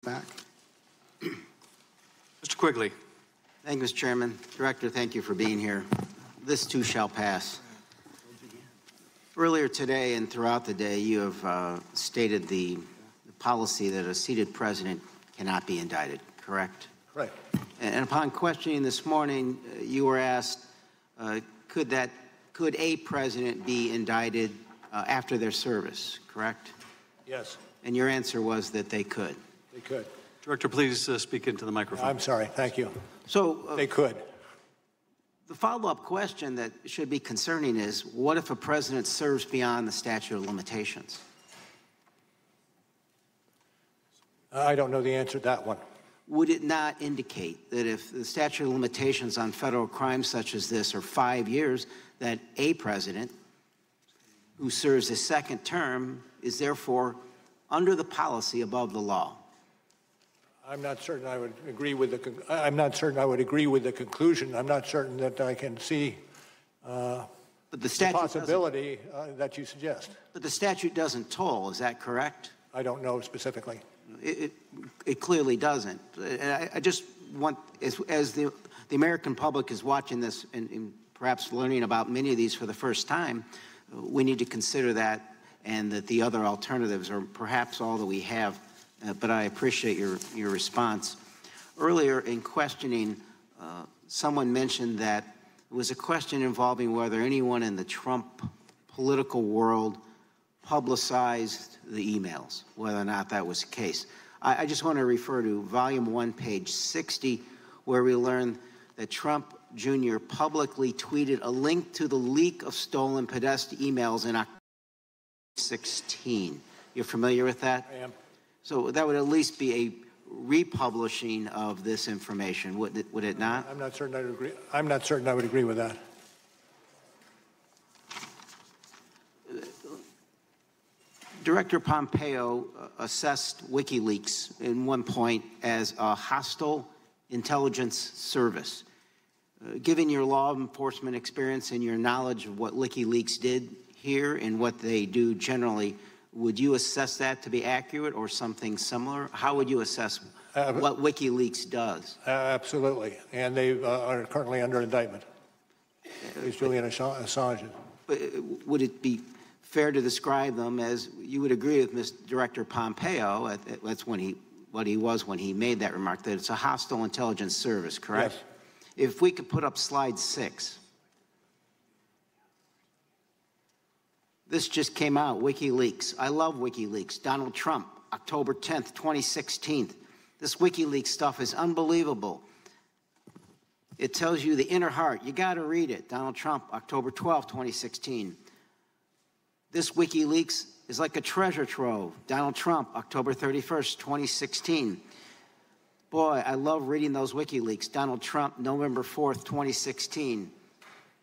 Back. Mr. Quigley. Thank you, Mr. Chairman. Director, thank you for being here. This too shall pass. Earlier today and throughout the day, you have stated the policy that a seated president cannot be indicted, correct? Right. And upon questioning this morning, you were asked, could a president be indicted after their service, correct? Yes. And your answer was that they could. They could. Director, please speak into the microphone. I'm sorry. Thank you. So they could. The follow-up question that should be concerning is, what if a president serves beyond the statute of limitations? I don't know the answer to that one. Would it not indicate that if the statute of limitations on federal crimes such as this are 5 years, that a president who serves a second term is therefore under the policy above the law? I'm not certain I would agree with the. I'm not certain I would agree with the conclusion. I'm not certain that I can see but the possibility that you suggest. But the statute doesn't toll. Is that correct? I don't know specifically. It clearly doesn't. And I just want, as the American public is watching this and perhaps learning about many of these for the first time, we need to consider that, and that the other alternatives are perhaps all that we have. But I appreciate your response. Earlier in questioning, someone mentioned that it was a question involving whether anyone in the Trump political world publicized the emails, whether or not that was the case. I just want to refer to Volume 1, page 60, where we learned that Trump Jr. publicly tweeted a link to the leak of stolen Podesta emails in October 2016. You're familiar with that? I am. So that would at least be a republishing of this information, would it not? I'm not certain I would agree. I'm not certain I would agree with that. Director Pompeo assessed WikiLeaks in one point as a hostile intelligence service. Given your law enforcement experience and your knowledge of what WikiLeaks did here and what they do generally, would you assess that to be accurate or something similar? How would you assess what WikiLeaks does? Absolutely. And they are currently under indictment. It's Julian Assange. But would it be fair to describe them as, you would agree with Mr. Director Pompeo, that's what he was when he made that remark, that it's a hostile intelligence service, correct? Yes. If we could put up slide 6. This just came out, WikiLeaks. I love WikiLeaks. Donald Trump, October 10th, 2016. This WikiLeaks stuff is unbelievable. It tells you the inner heart. You got to read it. Donald Trump, October 12th, 2016. This WikiLeaks is like a treasure trove. Donald Trump, October 31st, 2016. Boy, I love reading those WikiLeaks. Donald Trump, November 4th, 2016.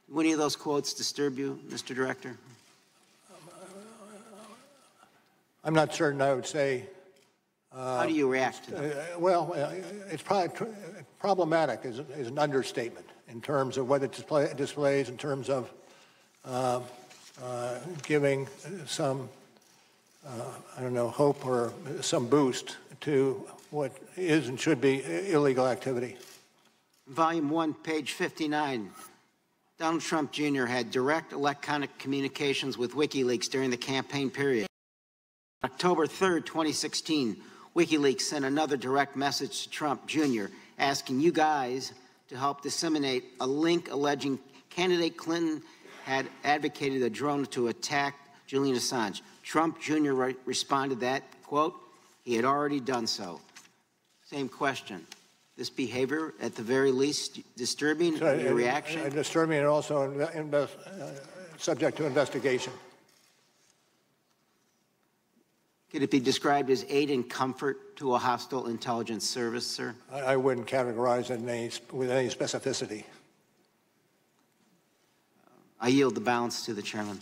Would any of those quotes disturb you, Mr. Director? I'm not certain I would say. How do you react to that? Well, it's probably problematic is an understatement in terms of what it displays, in terms of giving some, I don't know, hope or some boost to what is and should be illegal activity. Volume 1, page 59. Donald Trump Jr. had direct electronic communications with WikiLeaks during the campaign period. October 3rd, 2016, WikiLeaks sent another direct message to Trump Jr. asking you guys to help disseminate a link alleging candidate Clinton had advocated a drone to attack Julian Assange. Trump Jr. responded that, quote, he had already done so. Same question. This behavior, at the very least, disturbing, your reaction? Disturbing and also subject to investigation. Could it be described as aid and comfort to a hostile intelligence service, sir? I wouldn't categorize it with any specificity. I yield the balance to the chairman.